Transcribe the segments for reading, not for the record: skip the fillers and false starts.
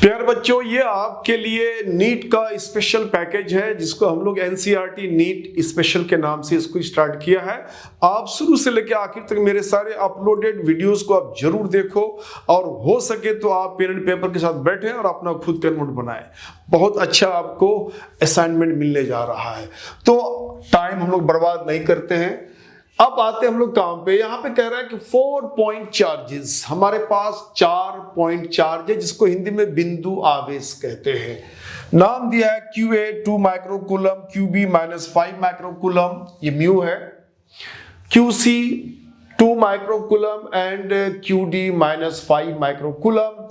प्यारे बच्चों, ये आपके लिए नीट का स्पेशल पैकेज है जिसको हम लोग एनसीईआरटी नीट स्पेशल के नाम से इसको स्टार्ट किया है। आप शुरू से लेकर आखिर तक मेरे सारे अपलोडेड वीडियोस को आप जरूर देखो और हो सके तो आप पेन एंड पेपर के साथ बैठें और अपना खुद का नोट बनाएं। बहुत अच्छा आपको असाइनमेंट मिलने जा रहा है, तो टाइम हम लोग बर्बाद नहीं करते हैं। अब आते हैं हम लोग काम पे। यहाँ पे कह रहा है कि 4 पॉइंट चार्जेस, हमारे पास 4 पॉइंट चार्ज है जिसको हिंदी में बिंदु आवेश कहते हैं। नाम दिया है QA 2 माइक्रोकूलम, QB -5 माइक्रोकूलम, ये म्यू है, QC 2 microcoulomb and QD -5 microcoulomb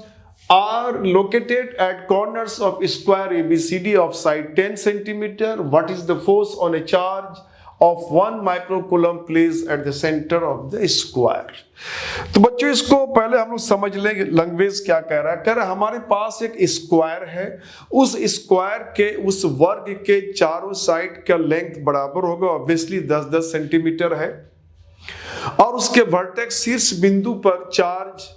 are located at corners of square ABCD of side 10 centimeter. What is the force on a charge of 1 microcoulomb placed at the center of the square? तो बच्चों इसको पहले हम लोग समझ लेंगे language क्या कह रहा है। कह रहा है हमारे पास एक स्क्वायर है, उस स्क्वायर के उस वर्ग के चारों साइड का लेंथ बराबर होगा, ऑब्वियसली 10-10 सेंटीमीटर है, और उसके वर्टेक्स शीर्ष बिंदु पर चार्ज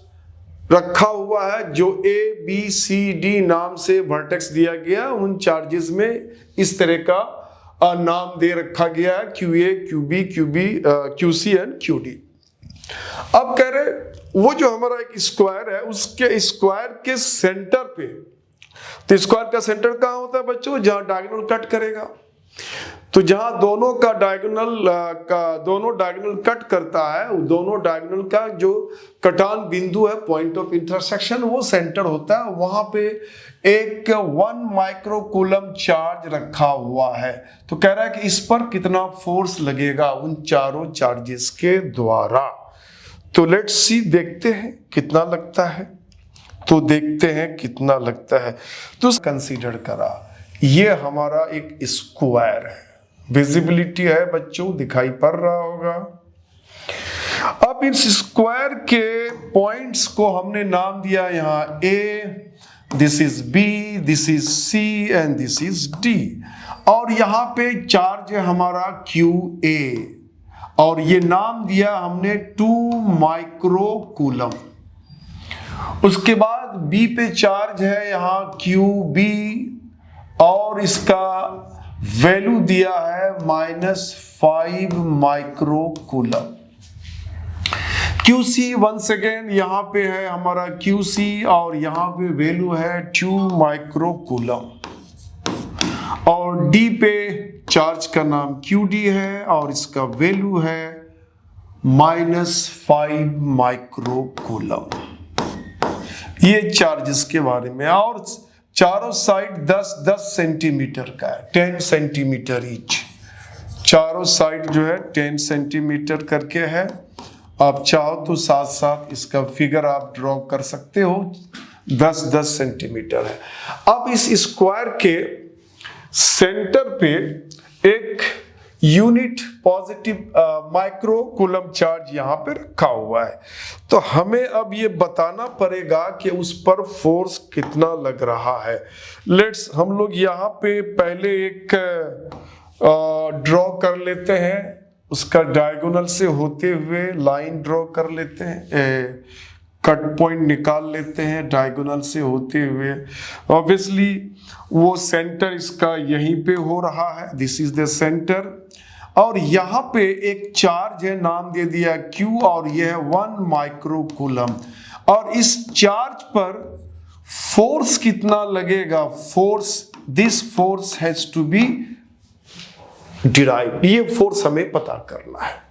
रखा हुआ है जो ABCD नाम से वर्टेक्स दिया गया। उन चार्जेस में इस तरह का नाम दे रखा गया है, QA, QB, QC and QD। अब कह रहे वो जो हमारा एक स्क्वायर है उसके स्क्वायर के सेंटर पे, तो स्क्वायर का सेंटर कहाँ होता है बच्चों? जहां डायगोनल कट करेगा। तो जहां दोनों डायगोनल कट करता है, दोनों डायगोनल का जो कटान बिंदु है, पॉइंट ऑफ इंटरसेक्शन, वो सेंटर होता है। वहां पे एक 1 माइक्रोकूलम चार्ज रखा हुआ है। तो कह रहा है कि इस पर कितना फोर्स लगेगा उन चारों चार्जेस के द्वारा। तो लेट्स सी, देखते हैं कितना लगता है। तो देखते हैं कितना लगता है। तो कंसीडर करा ये हमारा एक स्क्वायर है, विजिबिलिटी है बच्चों, दिखाई पड़ रहा होगा। अब इस स्क्वायर के पॉइंट्स को हमने नाम दिया यहाँ A, this is B, this is C and this is D। और यहाँ पे चार्ज है हमारा QA और ये नाम दिया हमने 2 माइक्रोकूलम। उसके बाद B पे चार्ज है यहाँ QB और इसका वैल्यू दिया है -5 माइक्रोकूलम। QC वंस अगेन यहाँ पे है हमारा QC और यहाँ पे वैल्यू है 2 माइक्रोकूलम। और D पे चार्ज का नाम QD है और इसका वैल्यू है -5 माइक्रोकूलम। ये चार्जेस के बारे में। और चारों साइड 10-10 सेंटीमीटर का है, 10 सेंटीमीटर ईच। चारों साइड जो है 10 सेंटीमीटर करके है। आप चाहो तो साथ साथ इसका फिगर आप ड्रॉ कर सकते हो, 10-10 सेंटीमीटर है। अब इस स्क्वायर के सेंटर पे एक यूनिट पॉजिटिव माइक्रोकूलम चार्ज यहाँ पे रखा हुआ है। तो हमें अब ये बताना पड़ेगा कि उस पर फोर्स कितना लग रहा है। लेट्स हम लोग यहाँ पे पहले एक ड्रॉ कर लेते हैं, उसका डायगोनल से होते हुए लाइन ड्रॉ कर लेते हैं, कट पॉइंट निकाल लेते हैं डायगोनल से होते हुए। ऑब्वियसली वो सेंटर इसका यहीं पे हो रहा है, दिस इज द सेंटर। और यहाँ पे एक चार्ज है, नाम दे दिया Q और यह है 1 माइक्रोकूलम। और इस चार्ज पर फोर्स कितना लगेगा? This force has to be derived. ये फोर्स हमें पता करना है।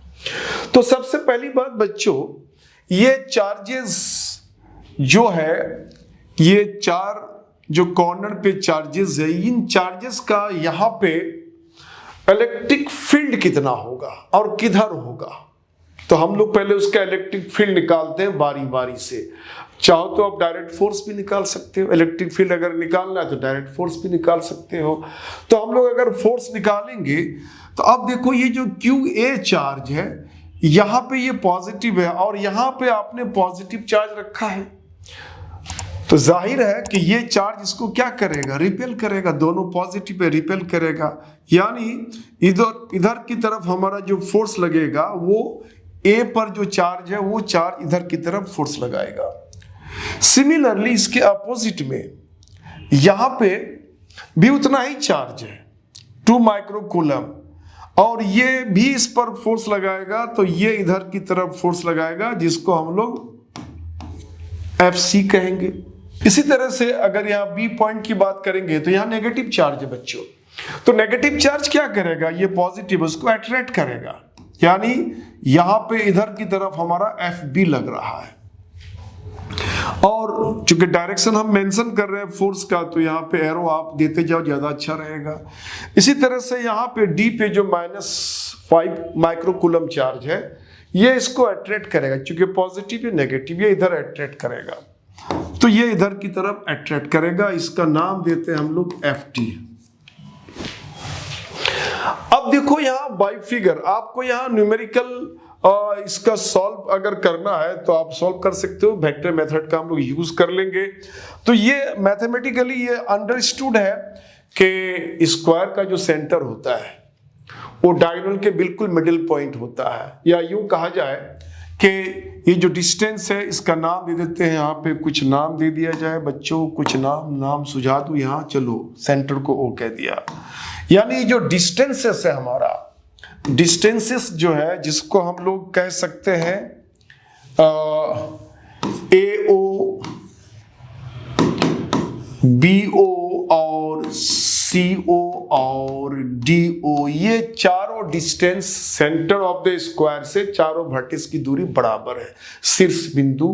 तो सबसे पहली बात बच्चों, ये चार्जेस जो है, ये 4 जो कॉर्नर पे चार्जेस है, इन चार्जेस का यहाँ पे इलेक्ट्रिक फील्ड कितना होगा और किधर होगा। तो हम लोग पहले उसका इलेक्ट्रिक फील्ड निकालते हैं बारी बारी से। चाहो तो आप डायरेक्ट फोर्स भी निकाल सकते हो, इलेक्ट्रिक फील्ड अगर निकालना है तो डायरेक्ट फोर्स भी निकाल सकते हो। तो हम लोग अगर फोर्स निकालेंगे तो अब देखो ये जो QA चार्ज है यहाँ पे ये पॉजिटिव है और यहाँ पे आपने पॉजिटिव चार्ज रखा है। तो जाहिर है कि ये चार्ज इसको क्या करेगा? रिपेल करेगा। दोनों पॉजिटिव पे रिपेल करेगा, यानी इधर की तरफ हमारा जो फोर्स लगेगा वो A पर जो चार्ज है वो चार्ज इधर की तरफ फोर्स लगाएगा। सिमिलरली इसके अपोजिट में यहां पे भी उतना ही चार्ज है 2 माइक्रोकूलम, और ये भी इस पर फोर्स लगाएगा तो ये इधर की तरफ फोर्स लगाएगा जिसको हम लोग Fc कहेंगे। इसी तरह से अगर यहां बी पॉइंट की बात करेंगे तो यहां नेगेटिव चार्ज है बच्चों, तो नेगेटिव चार्ज क्या करेगा, ये पॉजिटिव उसको अट्रैक्ट करेगा, यानी यहां पे इधर की तरफ हमारा Fb लग रहा है। और चूंकि डायरेक्शन हम मेंशन कर रहे हैं फोर्स का, तो यहाँ पे एरो आप देते जाओ, ज्यादा अच्छा रहेगा। इसी तरह से यहाँ पे डी पे जो -5 माइक्रोकूलम चार्ज है, ये इसको अट्रैक्ट करेगा, चूंकि पॉजिटिव या नेगेटिव, ये इधर अट्रैक्ट करेगा, तो ये इधर की तरफ अट्रैक्ट करेगा। इसका नाम देते हैं हम लोग Ft। अब देखो यहाँ बाई फिगर, आपको यहाँ न्यूमेरिकल इसका सॉल्व अगर करना है तो आप सॉल्व कर सकते हो, वेक्टर मेथड का हम लोग यूज कर लेंगे। तो ये मैथमेटिकली ये अंडरस्टूड है कि स्क्वायर का जो सेंटर होता है वो डायगोनल के बिल्कुल मिडिल पॉइंट होता है, या यूं कहा जाए कि ये जो डिस्टेंस है इसका नाम दे देते हैं, यहाँ पे कुछ नाम दे दिया जाए बच्चों, कुछ नाम सुझा दूं यहाँ, चलो सेंटर को ओ कह दिया। यानी जो डिस्टेंसेस है हमारा, डिस्टेंसेस जो है जिसको हम लोग कह सकते हैं AO, BO और CO और DO, ये चारों distance centre of the square से चारों वर्टेक्स की दूरी बराबर है। शीर्ष बिंदु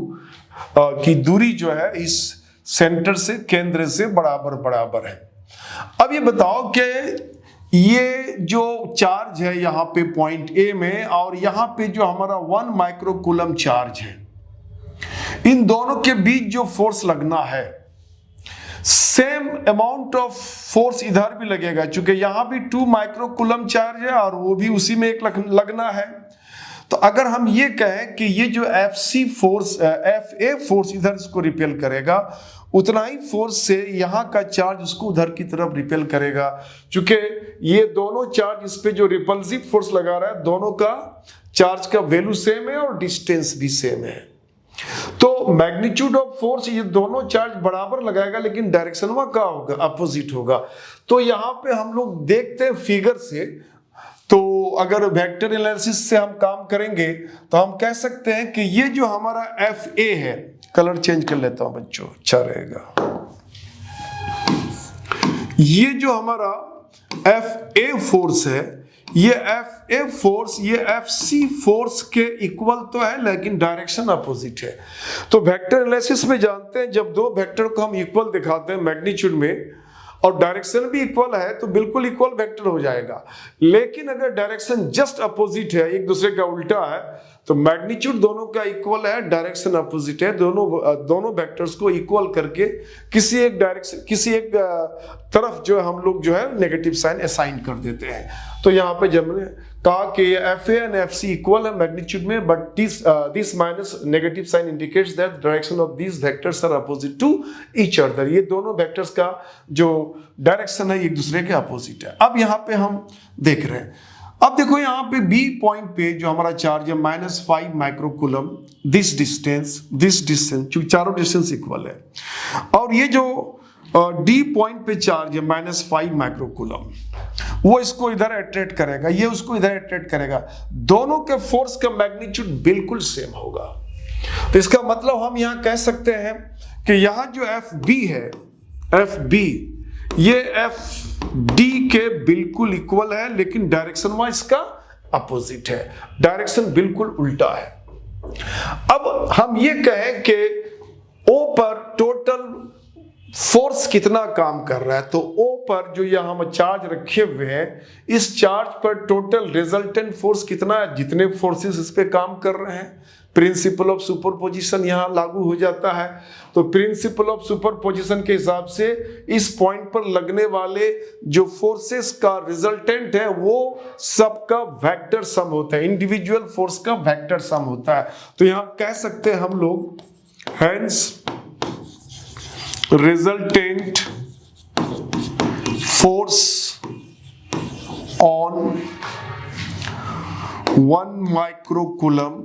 की दूरी जो है इस सेंटर से, केंद्र से बराबर है। अब ये बताओ कि ये जो चार्ज है यहाँ पे पॉइंट ए में, और यहाँ पे जो हमारा 1 माइक्रोकूलम चार्ज है, इन दोनों के बीच जो फोर्स लगना है, सेम अमाउंट ऑफ फोर्स इधर भी लगेगा, क्योंकि यहाँ भी 2 माइक्रोकूलम चार्ज है और वो भी उसी में एक लगना है। तो अगर हम ये कहें कि ये जो Fc फोर्स, Fa फोर्स इधर इसको रिपेल करेगा, उतना ही फोर्स से यहाँ का चार्ज उसको उधर की तरफ रिपेल करेगा, क्योंकि ये दोनों चार्ज इस पे जो रिपल्सिव फोर्स लगा रहा है, दोनों का चार्ज का वैल्यू सेम है और डिस्टेंस भी सेम है। तो मैग्नीट्यूड ऑफ फोर्स ये दोनों चार्ज बराबर लगाएगा, लेकिन डायरेक्शन वहां का होगा, अपोजिट होगा। तो यहाँ पे हम लोग देखते हैं फिगर से, तो अगर वेक्टर एनालिसिस से हम काम करेंगे तो हम कह सकते हैं कि ये जो हमारा Fa है, कलर चेंज कर लेता हूं बच्चों, अच्छा रहेगा। ये जो हमारा Fa फोर्स है, ये Fa फोर्स ये Fc फोर्स के इक्वल तो है, लेकिन डायरेक्शन अपोजिट है। तो वेक्टर एनालिसिस में जानते हैं, जब दो वेक्टर को हम इक्वल दिखाते हैं मैग्नीट्यूड में और डायरेक्शन भी इक्वल है तो बिल्कुल इक्वल वेक्टर हो जाएगा। लेकिन अगर डायरेक्शन जस्ट अपोजिट है, एक दूसरे का उल्टा है, तो मैग्नीट्यूड दोनों का इक्वल है, डायरेक्शन अपोजिट है, दोनों वेक्टर्स को इक्वल करके किसी एक डायरेक्शन, किसी एक तरफ जो हम लोग जो है नेगेटिव साइन असाइन कर देते हैं। तो यहाँ पे जब हमने कहा कि Fa एंड Fc इक्वल है मैग्नीट्यूड में, but this minus negative sign indicates that direction of these vectors are opposite to each other. ये दोनों वेक्टर्स का जो डायरेक्शन है एक दूसरे के अपोजिट है। अब यहाँ पे हम देख रहे हैं, अब देखो यहाँ पे बी पॉइंट पे जो हमारा चार्ज है -5 माइक्रोकूलम, दिस डिस्टेंस क्योंकि चारों डिस्टेंस इक्वल है, और ये जो डी पॉइंट पे चार्ज है -5 माइक्रोकूलम, वो इसको इधर अट्रैक्ट करेगा, ये उसको इधर अट्रैक्ट करेगा। दोनों के फोर्स का मैग्नीट्यूड बिल्कुल सेम होगा। तो इसका मतलब हम यहां कह सकते हैं कि यहां जो FB है, FB ये FD के बिल्कुल इक्वल है, लेकिन डायरेक्शन वाइज इसका अपोजिट है, डायरेक्शन बिल्कुल उल्टा है। अब हम ये कहें कि O पर टोटल फोर्स कितना काम कर रहा है, तो O पर जो यहाँ हम चार्ज रखे हुए हैं, इस चार्ज पर टोटल रिजल्टेंट फोर्स कितना है, जितने फोर्सेस इस पे काम कर रहे हैं। प्रिंसिपल ऑफ सुपरपोजिशन यहाँ लागू हो जाता है। तो प्रिंसिपल ऑफ सुपरपोजिशन के हिसाब से इस पॉइंट पर लगने वाले जो फोर्सेस का रिजल्टेंट है वो सबका वेक्टर सम होता है, इंडिविजुअल फोर्स का वेक्टर सम होता है। तो यहाँ कह सकते हैं हम लोग, hence resultant force on 1 microcoulomb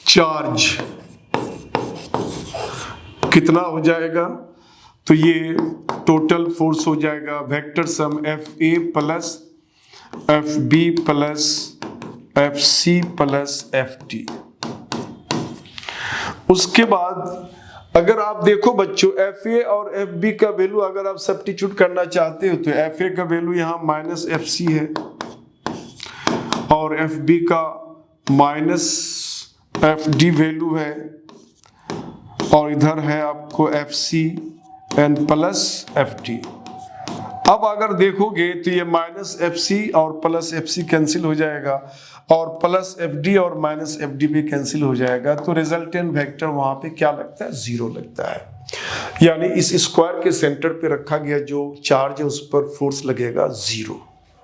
charge कितना हो जाएगा, तो ये टोटल फोर्स हो जाएगा vector sum FA plus FB plus FC plus FT। उसके बाद अगर आप देखो बच्चों FA और FB का वैल्यू अगर आप सब्स्टिट्यूट करना चाहते हो तो FA का वैल्यू यहाँ माइनस FC है और FB का माइनस FD वैल्यू है और इधर है आपको FC एंड प्लस FD। अब अगर देखोगे तो ये माइनस FC और प्लस FC कैंसिल हो जाएगा और प्लस FD और माइनस FD भी कैंसिल हो जाएगा, तो रिजल्टेंट वेक्टर वहां पे क्या लगता है, 0 लगता है। यानी इस स्क्वायर के सेंटर पे रखा गया जो चार्ज है उस पर फोर्स लगेगा 0,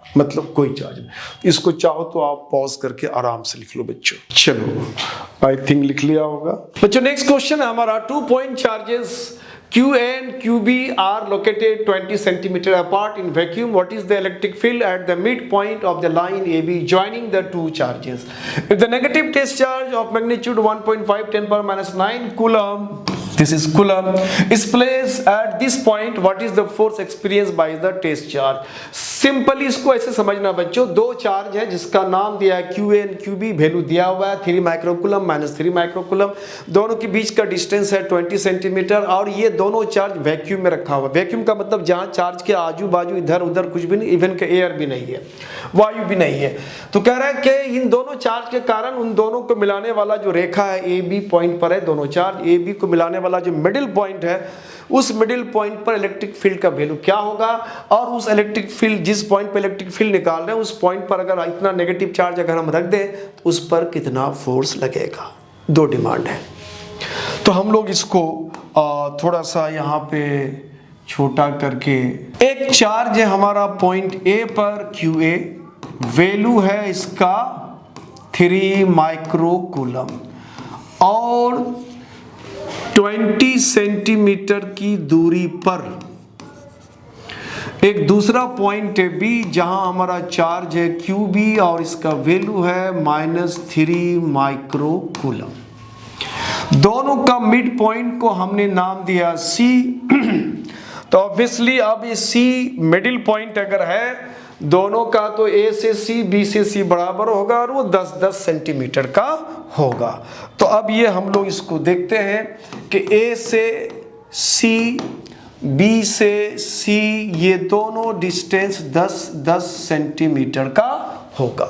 मतलब कोई चार्ज नहीं। इसको चाहो तो आप पॉज करके आराम से लिख लो बच्चों। चलो आई थिंक लिख लिया होगा बच्चों। नेक्स्ट क्वेश्चन है हमारा 2 point charges QA and QB are located 20 cm apart in vacuum. What is the electric field at the midpoint of the line AB joining the two charges? If the negative test charge of magnitude 1.5 10⁻⁹ coulomb, this is coulomb, is placed at this point, what is the force experienced by the test charge? Simply इसको ऐसे समझना बच्चों, दो charge है जिसका नाम दिया है QA and QB, वैल्यू दिया हुआ है 3 माइक्रोकूलम माइनस 3 माइक्रोकूलम, दोनों के बीच का डिस्टेंस है 20 सेंटीमीटर और ये दोनों चार्ज वैक्यूम में रखा हुआ। वैक्यूम का मतलब जहां चार्ज के आजू बाजू इधर उधर कुछ भी नहीं, इवन के एयर भी नहीं है, वायु भी नहीं है। तो कह रहा है कि इन दोनों चार्ज के कारण उन दोनों को मिलाने वाला जो रेखा है AB पॉइंट पर है, दोनों चार्ज AB को मिलाने वाला जो मिडिल पॉइंट है उस मिडिल पॉइंट पर इलेक्ट्रिक फील्ड का वैल्यू क्या होगा, और उस इलेक्ट्रिक फील्ड जिस पॉइंट पर इलेक्ट्रिक फील्ड निकाल रहे हैं उस पॉइंट पर अगर इतना नेगेटिव चार्ज अगर हम रख दें तो उस पर कितना फोर्स लगेगा। दो डिमांड है। तो हम लोग इसको थोड़ा सा यहाँ पे छोटा करके, एक चार्ज है हमारा पॉइंट A पर QA, वैल्यू है इसका 3 माइक्रोकूलम और 20 सेंटीमीटर की दूरी पर एक दूसरा पॉइंट है B जहां हमारा चार्ज है QB और इसका वैल्यू है -3 माइक्रोकूलम। दोनों का मिड पॉइंट को हमने नाम दिया C। तो ऑब्वियसली अब ये C मिडिल पॉइंट अगर है दोनों का तो A से C B से C बराबर होगा और वो 10-10 सेंटीमीटर का होगा। तो अब ये हम लोग इसको देखते हैं कि A से C B से C ये दोनों डिस्टेंस 10-10 सेंटीमीटर का होगा।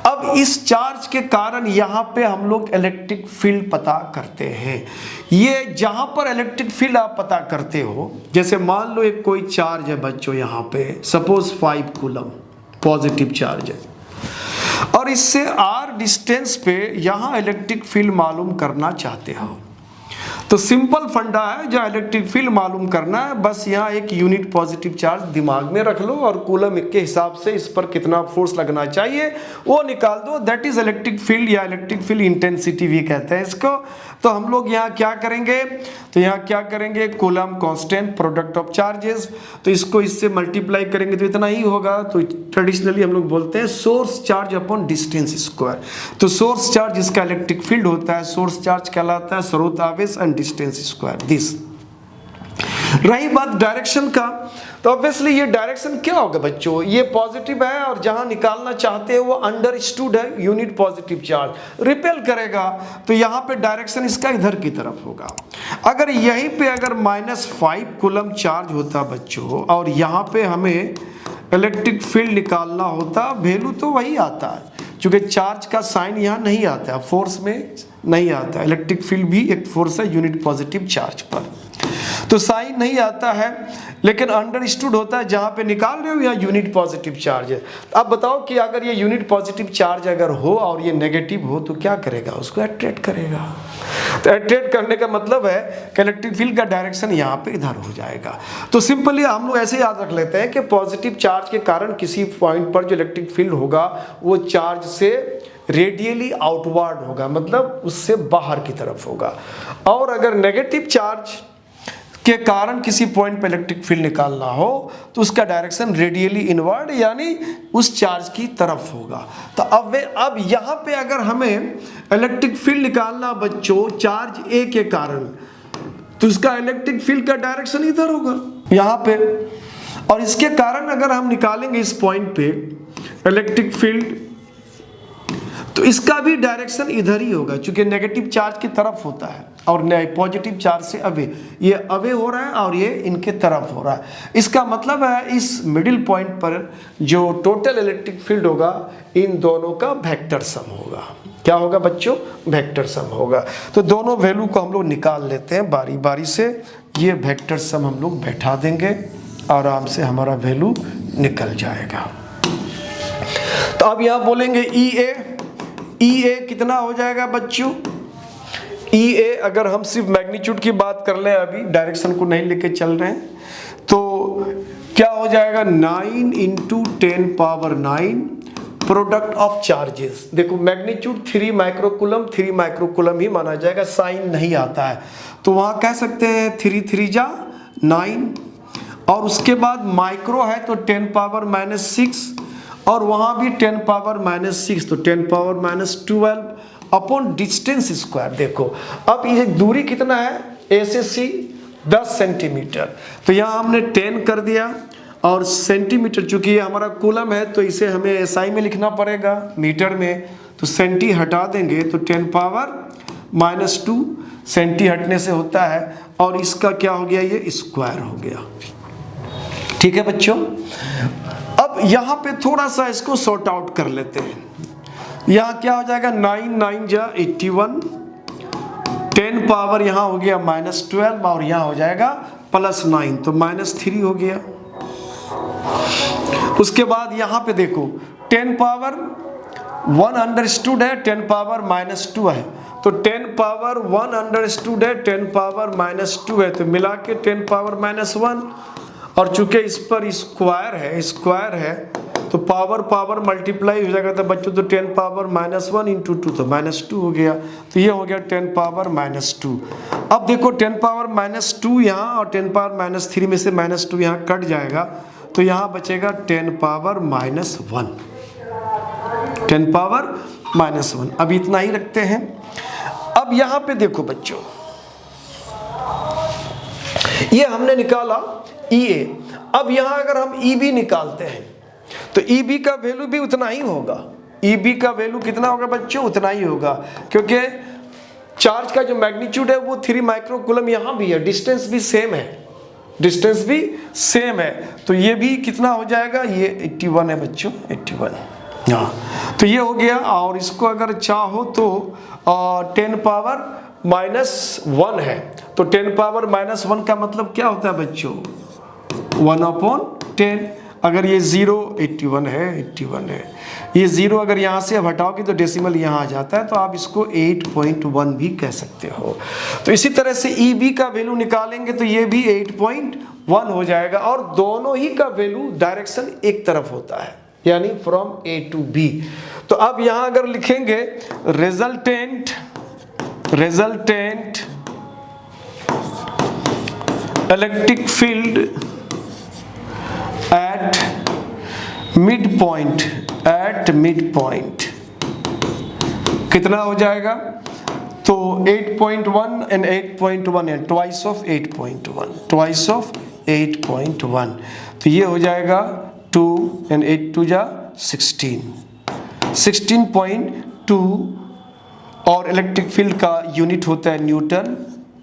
अब इस चार्ज के कारण यहाँ पे हम लोग इलेक्ट्रिक फील्ड पता करते हैं। ये जहाँ पर इलेक्ट्रिक फील्ड आप पता करते हो, जैसे मान लो एक कोई चार्ज है बच्चों यहाँ पे सपोज 5 कूलम पॉजिटिव चार्ज है और इससे r डिस्टेंस पे यहाँ इलेक्ट्रिक फील्ड मालूम करना चाहते हो, तो सिंपल फंडा है जहाँ इलेक्ट्रिक फील्ड मालूम करना है, बस यहाँ एक यूनिट पॉजिटिव चार्ज दिमाग में रख लो और कूलम के हिसाब से इस पर कितना फोर्स लगना चाहिए वो निकाल दो। दैट इज इलेक्ट्रिक फील्ड या इलेक्ट्रिक फील्ड इंटेंसिटी भी कहते हैं इसको। तो हम लोग यहाँ क्या करेंगे, तो यहाँ क्या करेंगे, coulomb constant product of charges, तो इसको इससे मल्टीप्लाई करेंगे तो इतना ही होगा। तो ट्रेडिशनली हम लोग बोलते हैं source charge upon distance square. तो सोर्स चार्ज इसका इलेक्ट्रिक फील्ड होता है, सोर्स चार्ज कहलाता है स्रोत आवेश एंड डिस्टेंस स्क्वायर दिस। रही बात डायरेक्शन का, तो ऑब्वियसली ये डायरेक्शन क्या होगा बच्चों, ये पॉजिटिव है और जहां निकालना चाहते हैं वो अंडरस्टूड है यूनिट पॉजिटिव चार्ज रिपेल करेगा, तो यहाँ पे डायरेक्शन इसका इधर की तरफ होगा। अगर यहीं पे अगर -5 कूलम चार्ज होता बच्चों और यहाँ पे हमें इलेक्ट्रिक फील्ड निकालना होता, वैल्यू तो वही आता है क्योंकि चार्ज का साइन यहाँ नहीं आता है, फोर्स में नहीं आता। इलेक्ट्रिक फील्ड भी एक फोर्स है यूनिट पॉजिटिव चार्ज पर, तो साइन नहीं आता है लेकिन अंडरस्टूड होता है जहां पे निकाल रहे हो या यूनिट पॉजिटिव चार्ज है। अब बताओ कि अगर ये यूनिट पॉजिटिव चार्ज अगर हो और ये नेगेटिव हो तो क्या करेगा, उसको अट्रैक्ट करेगा। तो अट्रैक्ट करने का मतलब है कि इलेक्ट्रिक फील्ड का डायरेक्शन यहाँ पे इधर हो जाएगा। तो सिंपली हम लोग ऐसे याद रख लेते हैं कि पॉजिटिव चार्ज के कारण किसी पॉइंट पर जो इलेक्ट्रिक फील्ड होगा वो चार्ज से रेडियली आउटवर्ड होगा, मतलब उससे बाहर की तरफ होगा। और अगर नेगेटिव चार्ज के कारण किसी पॉइंट पर इलेक्ट्रिक फील्ड निकालना हो तो उसका डायरेक्शन रेडियली इनवर्ड यानी उस चार्ज की तरफ होगा। तो अब यहाँ पे अगर हमें इलेक्ट्रिक फील्ड निकालना बच्चों चार्ज A के कारण, तो इसका इलेक्ट्रिक फील्ड का डायरेक्शन इधर होगा यहाँ पे। और इसके कारण अगर हम निकालेंगे इस पॉइंट पे इलेक्ट्रिक फील्ड, तो इसका भी डायरेक्शन इधर ही होगा, क्योंकि नेगेटिव चार्ज की तरफ होता है और पॉजिटिव चार्ज से अवे, ये अवे हो रहा है और ये इनके तरफ हो रहा है। इसका मतलब है इस मिडिल पॉइंट पर जो टोटल इलेक्ट्रिक फील्ड होगा इन दोनों का वेक्टर सम होगा। क्या होगा बच्चों? वेक्टर सम होगा। तो दोनों वैल्यू को हम लोग निकाल लेते हैं बारी बारी से। ये वेक्टर सम हम लोग बैठा देंगे, आराम से हमारा वैल्यू निकल जाएगा। तो अब यहाँ बोलेंगे ई ए कितना हो जाएगा बच्चों? ई ए अगर हम सिर्फ मैग्नीट्यूड की बात कर लें, अभी डायरेक्शन को नहीं लेके चल रहे हैं, तो क्या हो जाएगा? 9 × 10⁹ प्रोडक्ट ऑफ चार्जेस। देखो मैग्नीट्यूड 3 माइक्रोकूलम ही माना जाएगा, साइन नहीं आता है, तो वहाँ कह सकते हैं 3 3 जा 9, और उसके बाद माइक्रो है तो 10⁻⁻⁶, और वहाँ भी 10⁻⁻⁶, तो 10⁻⁻12 अपॉन डिस्टेंस स्क्वायर। देखो अब ये दूरी कितना है? ए से सी 10 सेंटीमीटर, तो यहाँ हमने 10 कर दिया, और सेंटीमीटर चूंकि ये हमारा कूलम है तो इसे हमें एसआई में लिखना पड़ेगा मीटर में, तो सेंटी हटा देंगे तो 10⁻⁻2 सेंटी हटने से होता है, और इसका क्या हो गया? ये स्क्वायर हो गया। ठीक है बच्चों, अब यहाँ पे थोड़ा सा इसको सॉर्ट आउट कर लेते हैं। यहाँ क्या हो जाएगा? 9 9 जा 81, 10 पावर यहाँ हो गया -12, और यहाँ हो जाएगा +9, तो -3 हो गया। उसके बाद यहाँ पे देखो 10 पावर 1 अंडरस्टूड है, 10 पावर -2 है, तो 10 पावर 1 अंडरस्टूड है, 10 पावर -2 है, तो मिला के 10 पावर -1, और चूंकि इस पर स्क्वायर है तो पावर मल्टीप्लाई हो जाएगा, तो बच्चों तो 10 पावर -1 × 2 तो -2 हो गया, तो ये हो गया 10 पावर -2। अब देखो 10 पावर -2 यहाँ और 10 पावर -3 में से -2 यहाँ कट जाएगा, तो यहाँ बचेगा 10 पावर -1, 10 पावर -1। अब इतना ही रखते हैं। अब यहाँ पे देखो बच्चों, ये हमने निकाला ई ए। अब यहाँ अगर हम ई बी निकालते हैं तो ई बी का वैल्यू भी उतना ही होगा। ई बी का वैल्यू कितना होगा बच्चों? उतना ही होगा, क्योंकि चार्ज का जो मैग्नीट्यूड है वो 3 माइक्रोकूलम यहाँ भी है, डिस्टेंस भी सेम है, तो ये भी कितना हो जाएगा? ये 81 है बच्चों, 81। हाँ, तो ये हो गया। और इसको अगर चाहो तो 10 पावर -1 है, तो 10 पावर -1 का मतलब क्या होता है बच्चों? 1/10। अगर ये 81 है, ये 0 अगर यहाँ से अब हटाओगे तो डेसिमल यहाँ आ जाता है, तो आप इसको 8.1 भी कह सकते हो। तो इसी तरह से ई बी का वैल्यू निकालेंगे तो ये भी 8.1 हो जाएगा, और दोनों ही का वैल्यू डायरेक्शन एक तरफ होता है, यानी फ्रॉम ए टू बी। तो अब यहाँ अगर लिखेंगे resultant electric field at mid point कितना हो जाएगा? तो 8.1 एंड 8.1 है, ट्वाइस ऑफ 8.1, तो ये हो जाएगा 2 एंड 8 2 जा 16.2, और इलेक्ट्रिक फील्ड का यूनिट होता है न्यूटन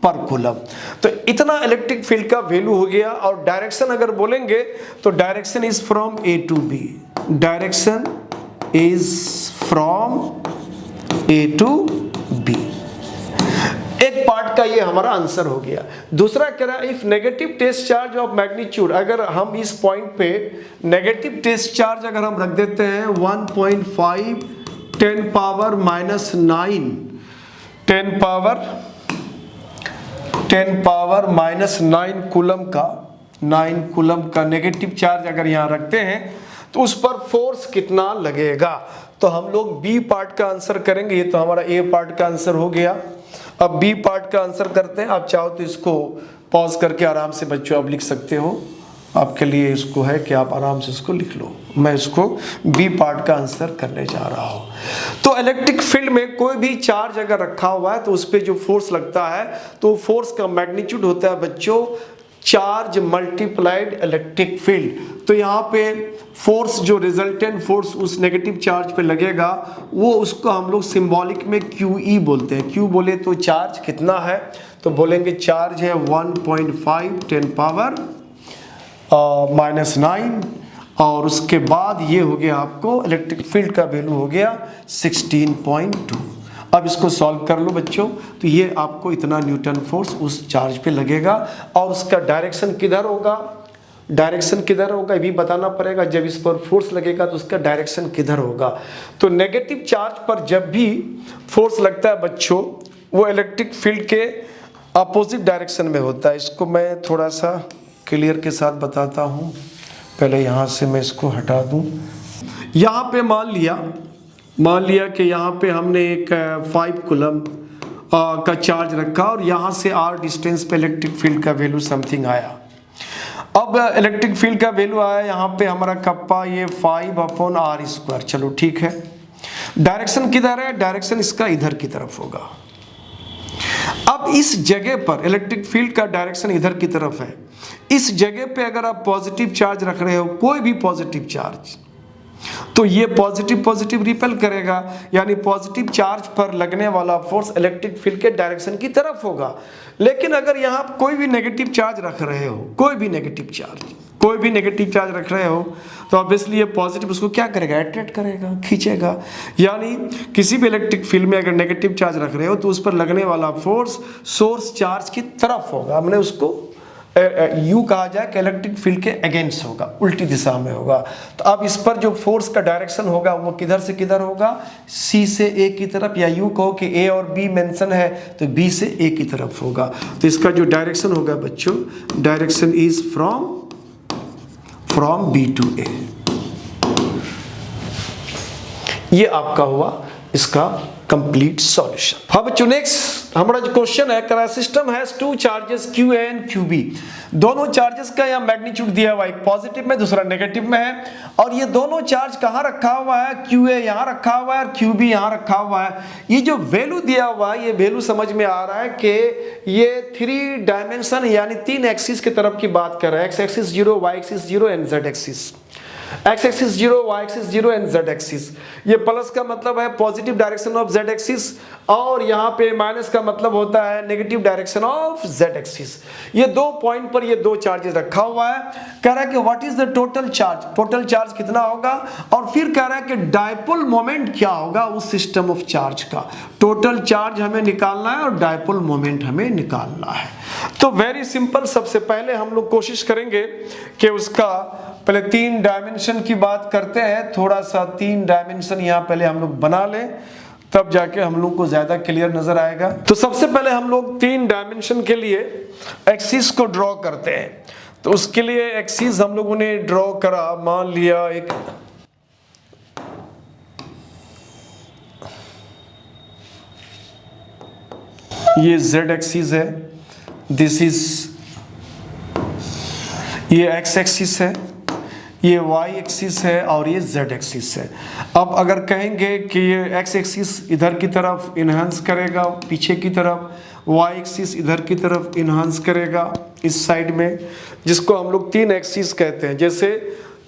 पर कूलम। तो इतना इलेक्ट्रिक फील्ड का वैल्यू हो गया। और डायरेक्शन अगर बोलेंगे तो direction is from A to B, direction is from A to B. एक पार्ट का ये हमारा आंसर हो गया। दूसरा कह रहा है if negative test charge of magnitude, अगर हम इस पॉइंट पे नेगेटिव टेस्ट चार्ज अगर हम रख देते हैं 1.5 10 पावर -9 10 पावर -9 कूलम का 9 कूलम का नेगेटिव चार्ज अगर यहाँ रखते हैं तो उस पर फोर्स कितना लगेगा। तो हम लोग बी पार्ट का आंसर करेंगे। ये तो हमारा ए पार्ट का आंसर हो गया। अब बी पार्ट का आंसर करते हैं। आप चाहो तो इसको पॉज करके आराम से बच्चों आप लिख सकते हो। आपके लिए इसको है कि आप आराम से इसको लिख लो। मैं इसको बी पार्ट का आंसर करने जा रहा हूँ। तो इलेक्ट्रिक फील्ड में कोई भी चार्ज अगर रखा हुआ है तो उस पर जो फोर्स लगता है तो फोर्स का मैग्नीट्यूड होता है बच्चों चार्ज मल्टीप्लाइड इलेक्ट्रिक फील्ड। तो यहाँ पे फोर्स जो रिजल्टेंट फोर्स उस नेगेटिव चार्ज पे लगेगा वो उसको हम लोग सिंबॉलिक में QE बोलते हैं। क्यू बोले तो चार्ज कितना है, तो बोलेंगे चार्ज है 1.5 10 पावर -9 और उसके बाद ये हो गया आपको इलेक्ट्रिक फील्ड का वैल्यू हो गया 16.2। अब इसको सॉल्व कर लो बच्चों, तो ये आपको इतना न्यूटन फोर्स उस चार्ज पे लगेगा और उसका डायरेक्शन किधर होगा, डायरेक्शन किधर होगा ये भी बताना पड़ेगा। जब इस पर फोर्स लगेगा तो उसका डायरेक्शन किधर होगा। तो नेगेटिव चार्ज पर जब भी फोर्स लगता है बच्चों वो इलेक्ट्रिक फील्ड के अपोजिट डायरेक्शन में होता है। इसको मैं थोड़ा सा क्लियर के साथ बताता हूँ। पहले यहाँ से मैं इसको हटा दूँ। यहाँ पे मान लिया कि यहाँ पे हमने एक 5 कूलम का चार्ज रखा और यहाँ से r डिस्टेंस पे इलेक्ट्रिक फील्ड का वैल्यू समथिंग आया। अब इलेक्ट्रिक फील्ड का वैल्यू आया यहाँ पे हमारा कप्पा ये 5/r²। चलो ठीक है। डायरेक्शन किधर है, डायरेक्शन इसका इधर की तरफ होगा। अब इस जगह पर इलेक्ट्रिक फील्ड का डायरेक्शन इधर की तरफ है। इस जगह पे अगर आप पॉजिटिव चार्ज रख रहे हो, कोई भी पॉजिटिव चार्ज, तो ये पॉजिटिव रिपेल करेगा, यानी पॉजिटिव चार्ज पर लगने वाला फोर्स इलेक्ट्रिक फील्ड के डायरेक्शन की तरफ होगा। लेकिन अगर यहाँ कोई भी नेगेटिव चार्ज रख रहे हो, कोई भी नेगेटिव चार्ज रख रहे हो, तो ऑब्वियसली ये पॉजिटिव उसको क्या करेगा, अट्रैक्ट करेगा, खींचेगा। यानी किसी भी इलेक्ट्रिक फील्ड में अगर नेगेटिव चार्ज रख रहे हो तो उस पर लगने वाला फोर्स सोर्स चार्ज की तरफ होगा। हमने उसको यू कहा जाए कि इलेक्ट्रिक फील्ड के अगेंस्ट होगा, उल्टी दिशा में होगा। तो अब इस पर जो फोर्स का डायरेक्शन होगा वो किधर से किधर होगा, सी से ए की तरफ, या यू कहो कि ए और बी मेंशन है तो बी से ए की तरफ होगा। तो इसका जो डायरेक्शन होगा बच्चों, direction is from B to A. ये आपका हुआ इसका कंप्लीट सॉल्यूशन। हाँ बच्चों, नेक्स्ट हमारा जो क्वेश्चन है, करा system has 2 charges QA and QB। दोनों चार्जेस का यहाँ मैग्नीट्यूड दिया हुआ है, एक पॉजिटिव में दूसरा नेगेटिव में है। और ये दोनों चार्ज कहाँ रखा हुआ है, QA यहाँ रखा हुआ है और QB यहाँ रखा हुआ है। ये जो वैल्यू दिया हुआ है, ये वैल्यू समझ में आ रहा है कि ये 3 डायमेंशन यानी 3 एक्सिस की तरफ की बात कर रहा है। X axis 0, Y axis 0 and Z axis. X axis 0, Y axis 0 and Z axis. ये प्लस का मतलब है positive direction of Z axis और यहाँ पे माइनस का मतलब होता है negative direction of Z axis. ये 2 पॉइंट पर ये 2 चार्जेस रखा हुआ है। कह रहा है कि what is the total charge, total charge कितना होगा, और फिर कह रहा है कि डायपोल मोमेंट क्या होगा उस सिस्टम ऑफ चार्ज का। टोटल चार्ज हमें निकालना है और डायपोल मोमेंट हमें निकालना है। तो वेरी सिंपल, सबसे पहले हम लोग कोशिश करेंगे कि उसका पहले 3 डायमेंशन की बात करते हैं। थोड़ा सा 3 डायमेंशन यहाँ पहले हम लोग बना लें, तब जाके हम लोग को ज्यादा क्लियर नजर आएगा। तो सबसे पहले हम लोग 3 डायमेंशन के लिए एक्सिस को ड्रॉ करते हैं। तो उसके लिए एक्सिस हम लोगों ने ड्रॉ करा, मान लिया एक ये Z एक्सिस है, दिस इज ये X एक्सिस है, ये Y एक्सिस है और ये Z एक्सिस है। अब अगर कहेंगे कि ये X एक्सिस इधर की तरफ इन्हांस करेगा पीछे की तरफ, Y एक्सिस इधर की तरफ इन्हांस करेगा इस साइड में, जिसको हम लोग 3 एक्सिस कहते हैं। जैसे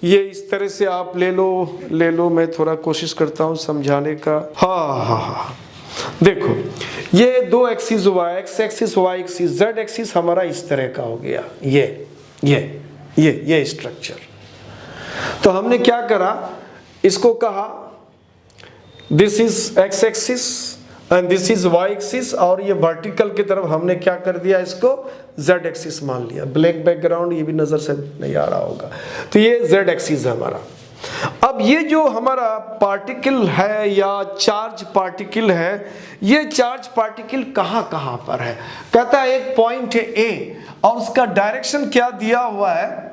ये इस तरह से आप ले लो, मैं थोड़ा कोशिश करता हूँ समझाने का। हाँ, देखो ये 2 एक्सिस हुआ, X axis, Y axis, Z axis हमारा इस तरह का हो गया। ये स्ट्रक्चर। तो हमने क्या करा, इसको कहा this is X axis and this is Y axis, और ये वर्टिकल की तरफ हमने क्या कर दिया, इसको Z एक्सिस मान लिया। ब्लैक बैकग्राउंड, ये भी नजर से नहीं आ रहा होगा। तो ये Z एक्सिस है हमारा। अब ये जो हमारा पार्टिकल है या चार्ज पार्टिकल है, ये चार्ज पार्टिकल कहाँ पर है। कहता है एक पॉइंट है A और उसका डायरेक्शन क्या दिया हुआ है।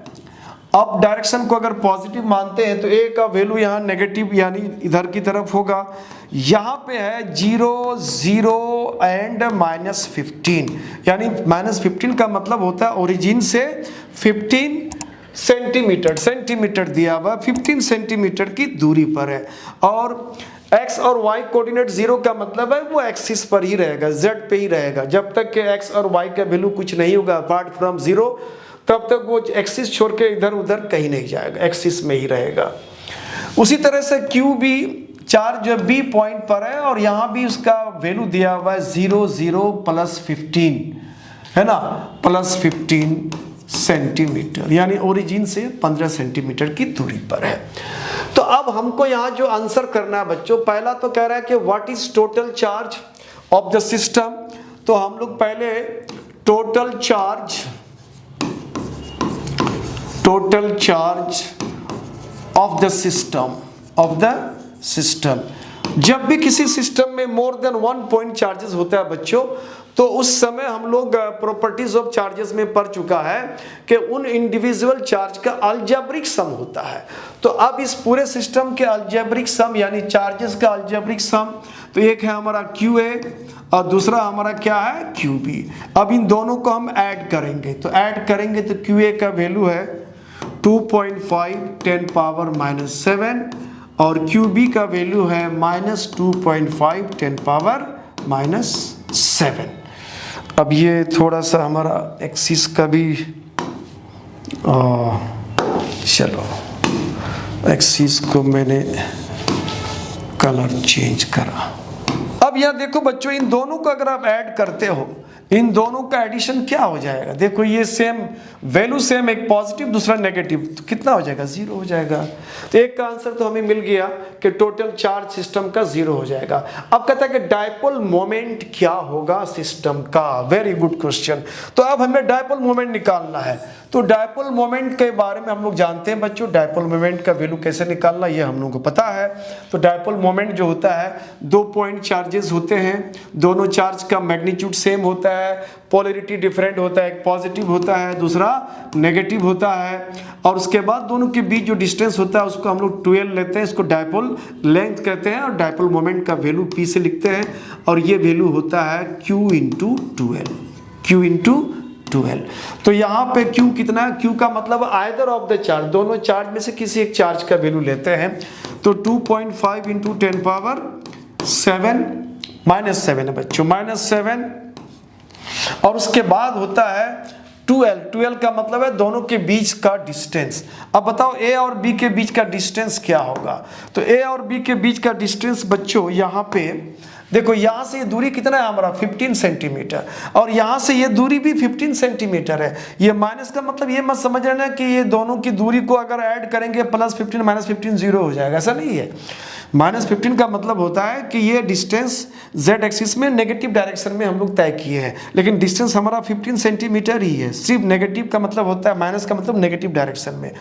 अब डायरेक्शन को अगर पॉजिटिव मानते हैं तो A का वैल्यू यहाँ नेगेटिव यानी इधर की तरफ होगा। यहाँ पे है 0, 0 एंड -15, यानी -15 का मतलब होता है ओरिजिन से 15 सेंटीमीटर दिया हुआ 15 सेंटीमीटर की दूरी पर है। और x और y कोऑर्डिनेट 0 का मतलब है वो एक्सिस पर ही रहेगा, z पे ही रहेगा। जब तक के x और y का वैल्यू कुछ नहीं होगा अपार्ट फ्रॉम 0, तब तक वो एक्सिस छोड़ के इधर उधर कहीं नहीं जाएगा, एक्सिस में ही रहेगा। उसी तरह से q भी चार्ज जो B पॉइंट पर है और यहाँ भी उसका वैल्यू दिया हुआ है 0 0 प्लस 15 है ना, प्लस 15 सेंटीमीटर, यानी ओरिजिन से 15 सेंटीमीटर की दूरी पर है। तो अब हमको यहाँ जो आंसर करना है बच्चों, पहला तो कह रहा है कि what is total charge of the system. तो हम लोग पहले total charge of the system, जब भी किसी सिस्टम में मोर देन 1 पॉइंट चार्जेस होता है बच्चों, तो उस समय हम लोग प्रॉपर्टीज ऑफ चार्जेस में पढ़ चुका है कि उन इंडिविजुअल चार्ज का अलजेब्रिक सम होता है। तो अब इस पूरे सिस्टम के अलजेब्रिक सम यानी चार्जेस का अलजेब्रिक सम, तो एक है हमारा QA और दूसरा हमारा क्या है QB। अब इन दोनों को हम ऐड करेंगे, तो ऐड करेंगे तो QA का वैल्यू है 2.5 10 पावर -7 और QB का वैल्यू है -2.5 10 पावर -7। अब ये थोड़ा सा हमारा एक्सिस का भी चलो एक्सिस को मैंने कलर चेंज करा। अब यहाँ देखो बच्चों, इन दोनों को अगर आप ऐड करते हो, इन दोनों का एडिशन क्या हो जाएगा, देखो ये सेम वैल्यू सेम, एक पॉजिटिव दूसरा नेगेटिव, तो कितना हो जाएगा 0 हो जाएगा। तो एक का आंसर तो हमें मिल गया कि टोटल चार्ज सिस्टम का 0 हो जाएगा। अब कहता है कि डायपोल मोमेंट क्या होगा सिस्टम का, वेरी गुड क्वेश्चन। तो अब हमें डायपोल मोमेंट निकालना है। तो डायपोल मोमेंट के बारे में हम लोग जानते हैं बच्चों, डायपोल मोमेंट का वैल्यू कैसे निकालना ये हम लोगों को पता है। तो डायपोल मोमेंट जो होता है, 2 पॉइंट चार्जेस होते हैं, दोनों चार्ज का मैग्नीट्यूड सेम होता है, पोलैरिटी डिफरेंट होता है, एक पॉजिटिव होता है दूसरा नेगेटिव होता है, और उसके बाद दोनों के बीच जो डिस्टेंस होता है उसको हम लोग 12 लेते हैं, इसको डायपोल लेंथ कहते हैं, और डायपोल मोमेंट का वैल्यू P से लिखते हैं, और ये वैल्यू होता है Q इंटू 12। तो यहाँ पे Q कितना है, Q का मतलब आइदर ऑफ द चार्ज, दोनों चार्ज में से किसी एक चार्ज का वैल्यू लेते हैं। तो 2.5 इंटू 10 पावर 7 -7 है बच्चों, -7, और उसके बाद होता है 12 का मतलब है दोनों के बीच का डिस्टेंस। अब बताओ A और B के बीच का डिस्टेंस क्या होगा। तो A और B के बीच का डिस्टेंस बच्चों, यहाँ पे देखो, यहाँ से ये दूरी कितना है हमारा 15 सेंटीमीटर, और यहाँ से ये दूरी भी 15 सेंटीमीटर है। ये माइनस का मतलब ये मत समझ लेना कि ये दोनों की दूरी को अगर ऐड करेंगे +15 -15 0 हो जाएगा, ऐसा नहीं है। -15 का मतलब होता है कि ये डिस्टेंस z एक्सिस में नेगेटिव डायरेक्शन में हम लोग तय किए हैं, लेकिन डिस्टेंस हमारा 15 सेंटीमीटर ही है। सिर्फ नेगेटिव का मतलब होता है, माइनस का मतलब नेगेटिव डायरेक्शन में।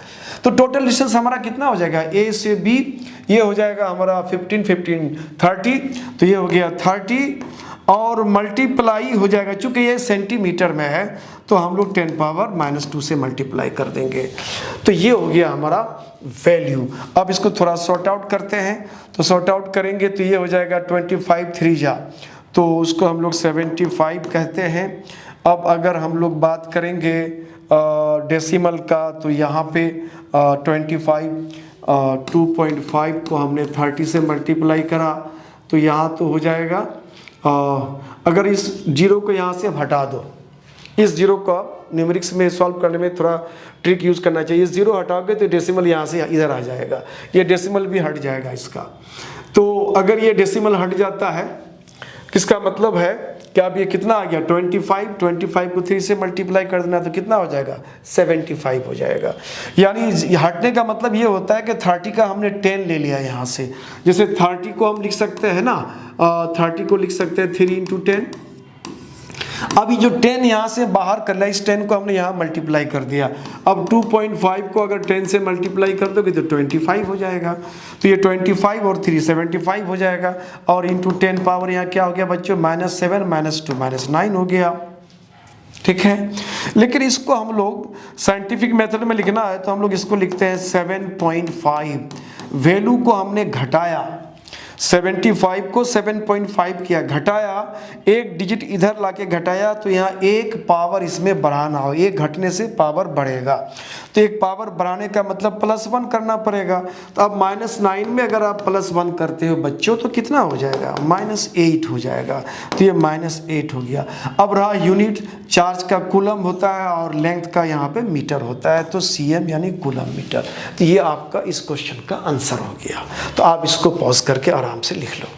तो टोटल डिस्टेंस हमारा कितना हो जाएगा, A से B ये हो जाएगा हमारा 15 15 30, तो ये हो गया 30, और मल्टीप्लाई हो जाएगा, चूंकि ये सेंटीमीटर में है तो हम लोग 10 पावर -2 से मल्टीप्लाई कर देंगे। तो ये हो गया हमारा वैल्यू। अब इसको थोड़ा सॉर्ट आउट करते हैं, तो सॉर्ट आउट करेंगे तो ये हो जाएगा 25 3 जा, तो उसको हम लोग 75 कहते हैं। अब अगर हम लोग बात करेंगे डेसिमल का, तो यहाँ पे 25 2.5 को हमने 30 से मल्टीप्लाई करा, तो यहाँ तो हो जाएगा, अगर इस जीरो को यहाँ से हटा दो, इस जीरो को न्यूमेरिक्स में सॉल्व करने में थोड़ा ट्रिक यूज़ करना चाहिए। इस जीरो हटाओगे तो डेसिमल यहाँ से इधर आ जाएगा, ये डेसिमल भी हट जाएगा इसका। तो अगर ये डेसिमल हट जाता है, किसका मतलब है कि अब ये कितना आ गया 25 को 3 से मल्टीप्लाई कर देना, तो कितना हो जाएगा 75 हो जाएगा। यानी हटने का मतलब ये होता है कि 30 का हमने 10 ले लिया यहाँ से। जैसे 30 को हम लिख सकते हैं ना, 30 को लिख सकते हैं 3 × 10। अभी जो 10 यहाँ से बाहर कर लिया, इस 10 को हमने यहाँ मल्टीप्लाई कर दिया। अब 2.5 को अगर 10 से मल्टीप्लाई कर दोगे तो 25 हो जाएगा। तो ये 25 और 3 75 हो जाएगा, और इंटू 10 पावर यहाँ क्या हो गया बच्चों, -7 -2 -9 हो गया। ठीक है, लेकिन इसको हम लोग साइंटिफिक मेथड में लिखना है तो हम लोग इसको लिखते हैं 7.5। वैल्यू को हमने घटाया, 75 को 7.5 किया, घटाया, एक डिजिट इधर लाके घटाया, तो यहाँ एक पावर इसमें बढ़ाना हो, एक घटने से पावर बढ़ेगा। तो एक पावर बढ़ाने का मतलब +1 करना पड़ेगा। तो अब -9 में अगर आप +1 करते हो बच्चों तो कितना हो जाएगा, -8 हो जाएगा। तो ये -8 हो गया। अब रहा यूनिट, चार्ज का कूलम होता है और लेंथ का यहाँ पे मीटर होता है, तो cm यानी कूलम मीटर। तो ये आपका इस क्वेश्चन का आंसर हो गया। तो आप इसको पॉज करके आराम से लिख लो।